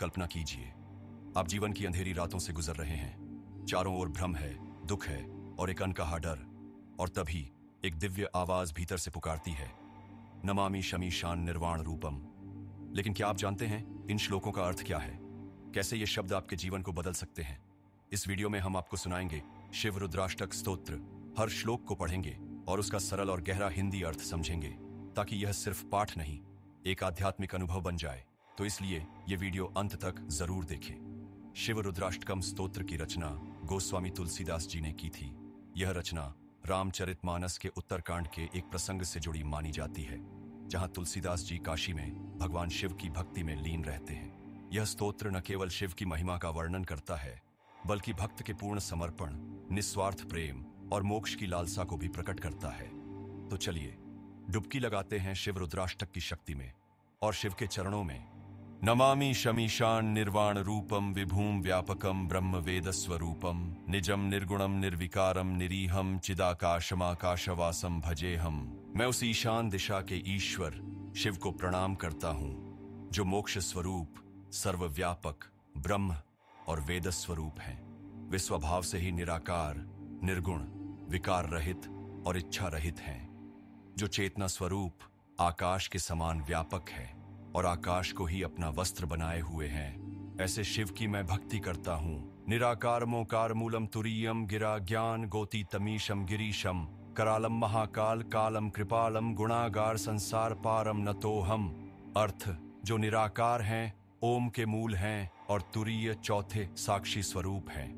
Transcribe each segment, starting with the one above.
कल्पना कीजिए, आप जीवन की अंधेरी रातों से गुजर रहे हैं। चारों ओर भ्रम है, दुख है और एक अनकहा डर। और तभी एक दिव्य आवाज भीतर से पुकारती है, नमामि शमीशान निर्वाण रूपम। लेकिन क्या आप जानते हैं इन श्लोकों का अर्थ क्या है? कैसे ये शब्द आपके जीवन को बदल सकते हैं? इस वीडियो में हम आपको सुनाएंगे शिव रुद्राष्टक स्तोत्र। हर श्लोक को पढ़ेंगे और उसका सरल और गहरा हिंदी अर्थ समझेंगे, ताकि यह सिर्फ पाठ नहीं, एक आध्यात्मिक अनुभव बन जाए। तो इसलिए ये वीडियो अंत तक जरूर देखें। शिव रुद्राष्टकम स्तोत्र की रचना गोस्वामी तुलसीदास जी ने की थी। यह रचना रामचरितमानस के उत्तरकांड के एक प्रसंग से जुड़ी मानी जाती है, जहां तुलसीदास जी काशी में भगवान शिव की भक्ति में लीन रहते हैं। यह स्तोत्र न केवल शिव की महिमा का वर्णन करता है, बल्कि भक्त के पूर्ण समर्पण, निस्वार्थ प्रेम और मोक्ष की लालसा को भी प्रकट करता है। तो चलिए डुबकी लगाते हैं शिव रुद्राष्टक की शक्ति में और शिव के चरणों में। नमामि शमीशान निर्वाण रूपम विभूम व्यापकम ब्रह्म वेद स्वरूपम निजम निर्गुणम निर्विकारम निरीहम चिदाकाशमाकाशवासम भजेहम। मैं उस ईशान दिशा के ईश्वर शिव को प्रणाम करता हूँ, जो मोक्ष स्वरूप, सर्वव्यापक, ब्रह्म और वेद स्वरूप हैं। वे स्वभाव से ही निराकार, निर्गुण, विकार रहित और इच्छा रहित हैं, जो चेतना स्वरूप आकाश के समान व्यापक है और आकाश को ही अपना वस्त्र बनाए हुए हैं। ऐसे शिव की मैं भक्ति करता हूँ। निराकार मोकार मूलम तुरीयम गिरा ज्ञान गोती तमीशम गिरीशम करालम महाकाल कालम कृपालम गुणागार संसार पारम नतोहम। अर्थ, जो निराकार हैं, ओम के मूल हैं और तुरीय चौथे साक्षी स्वरूप हैं,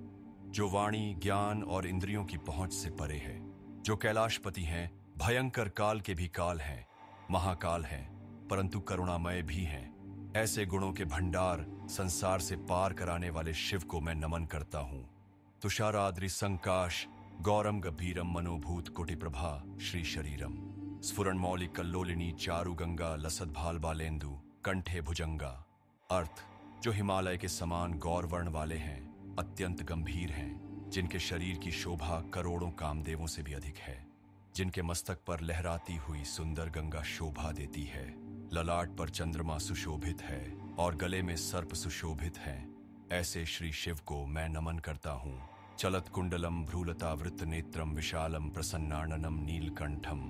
जो वाणी, ज्ञान और इंद्रियों की पहुंच से परे है, जो कैलाशपति हैं, भयंकर काल के भी काल हैं, महाकाल हैं परंतु करुणामय भी हैं। ऐसे गुणों के भंडार संसार से पार कराने वाले शिव को मैं नमन करता हूँ। तुषाराद्रि संकाश गौरम गंभीरम मनोभूत कोटि प्रभा श्री शरीरम स्फुरन मौलिक कल्लोलिनी चारु गंगा लसद भाल बालेंदु कंठे भुजंगा। अर्थ, जो हिमालय के समान गौरवर्ण वाले हैं, अत्यंत गंभीर हैं, जिनके शरीर की शोभा करोड़ों कामदेवों से भी अधिक है, जिनके मस्तक पर लहराती हुई सुंदर गंगा शोभा देती है, ललाट पर चंद्रमा सुशोभित है और गले में सर्प सुशोभित है। ऐसे श्री शिव को मैं नमन करता हूँ। चलत कुंडलम भ्रूलतावृत नेत्रम विशालम प्रसन्नाननम नीलकंठम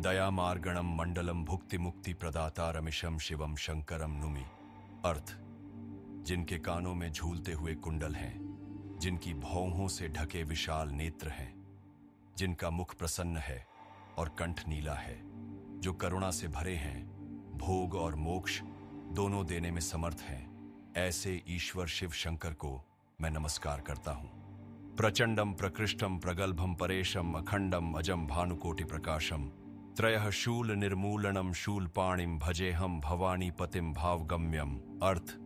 दया मार्गणम मंडलम भुक्ति मुक्ति प्रदाता रमिशम शिवम शंकरम नुमि। अर्थ, जिनके कानों में झूलते हुए कुंडल हैं, जिनकी भौहों से ढके विशाल नेत्र हैं, जिनका मुख प्रसन्न है और कंठ नीला है, जो करुणा से भरे हैं, भोग और मोक्ष दोनों देने में समर्थ हैं, ऐसे ईश्वर शिव शंकर को मैं नमस्कार करता हूँ। प्रचंडम प्रकृष्टम प्रगल्भम परेशम अखंडम अजम भानुकोटि प्रकाशम त्रयः शूल निर्मूलनम शूलपाणिम भजेहम भवानी पतिम भावगम्यम। अर्थ,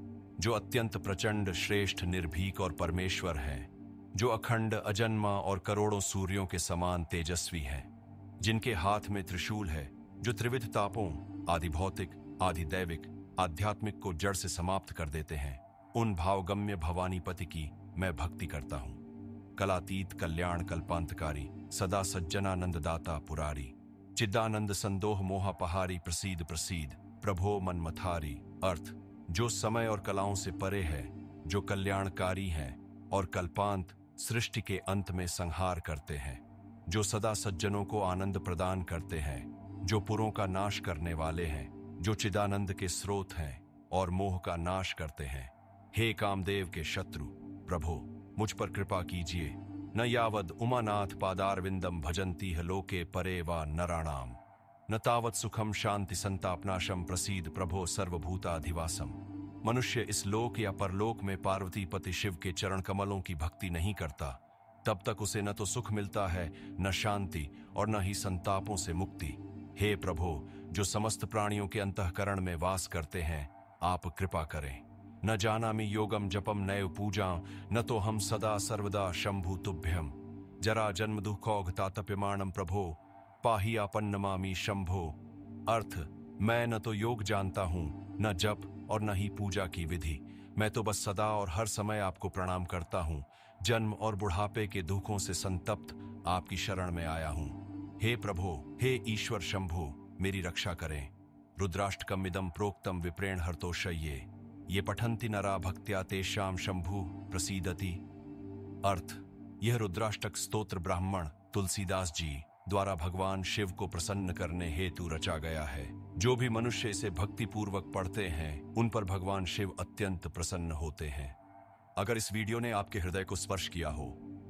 जो अत्यंत प्रचंड, श्रेष्ठ, निर्भीक और परमेश्वर हैं, जो अखंड, अजन्मा और करोड़ों सूर्यों के समान तेजस्वी हैं, जिनके हाथ में त्रिशूल है, जो त्रिविध तापों, आदि भौतिक, आदि दैविक, आध्यात्मिक को जड़ से समाप्त कर देते हैं, उन भावगम्य भवानीपति की मैं भक्ति करता हूँ। कलातीत कल्याण कल्पांतकारी सदा सज्जनानंददाता पुरारी चिदानंद संदोह मोहापहारी प्रसीद प्रसीद प्रभो मनमथारी। अर्थ, जो समय और कलाओं से परे है, जो कल्याणकारी हैं और कल्पांत सृष्टि के अंत में संहार करते हैं, जो सदा सज्जनों को आनंद प्रदान करते हैं, जो पुरों का नाश करने वाले हैं, जो चिदानंद के स्रोत हैं और मोह का नाश करते हैं। हे कामदेव के शत्रु प्रभो, मुझ पर कृपा कीजिए। न यावद उमानाथ पादारविंदम भजन्ति ह लोके परे वा नराणाम न तावत सुखम शांति संतापनाशम प्रसीद प्रभो सर्वभूताधिवासम। मनुष्य इस लोक या परलोक में पार्वती पति शिव के चरण कमलों की भक्ति नहीं करता, तब तक उसे न तो सुख मिलता है, न शांति और न ही संतापों से मुक्ति। हे प्रभो, जो समस्त प्राणियों के अंतःकरण में वास करते हैं, आप कृपा करें। न जानामि योगम जपम नैव पूजा न तो हम सदा सर्वदा शंभु तुभ्यम जरा जन्म दुखौघ तातप्यमाणम प्रभो पाही आपन्नमामि शंभो। अर्थ, मैं न तो योग जानता हूँ, न जप और न ही पूजा की विधि। मैं तो बस सदा और हर समय आपको प्रणाम करता हूँ। जन्म और बुढ़ापे के दुखों से संतप्त आपकी शरण में आया हूँ। हे प्रभो, हे ईश्वर शंभो, मेरी रक्षा करें। रुद्राष्टकमिदं प्रोक्तम विप्रेण हर्तोषये। ये पठन्ति नरा भक्त्या तेषां शंभु प्रसीदति। अर्थ, यह रुद्राष्टक स्तोत्र ब्राह्मण तुलसीदास जी द्वारा भगवान शिव को प्रसन्न करने हेतु रचा गया है। जो भी मनुष्य इसे भक्ति पूर्वक पढ़ते हैं उन पर भगवान शिव अत्यंत प्रसन्न होते हैं। अगर इस वीडियो ने आपके हृदय को स्पर्श किया हो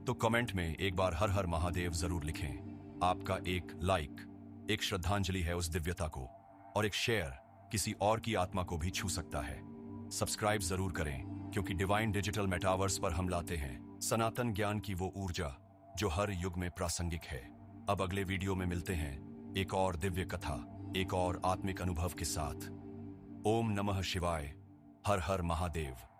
तो कमेंट में एक बार हर हर महादेव जरूर लिखें। आपका एक लाइक एक श्रद्धांजलि है उस दिव्यता को, और एक शेयर किसी और की आत्मा को भी छू सकता है। सब्सक्राइब जरूर करें, क्योंकि डिवाइन डिजिटल मेटावर्स पर हम लाते हैं सनातन ज्ञान की वो ऊर्जा जो हर युग में प्रासंगिक है। अब अगले वीडियो में मिलते हैं एक और दिव्य कथा, एक और आत्मिक अनुभव के साथ। ओम नमः शिवाय। हर हर महादेव।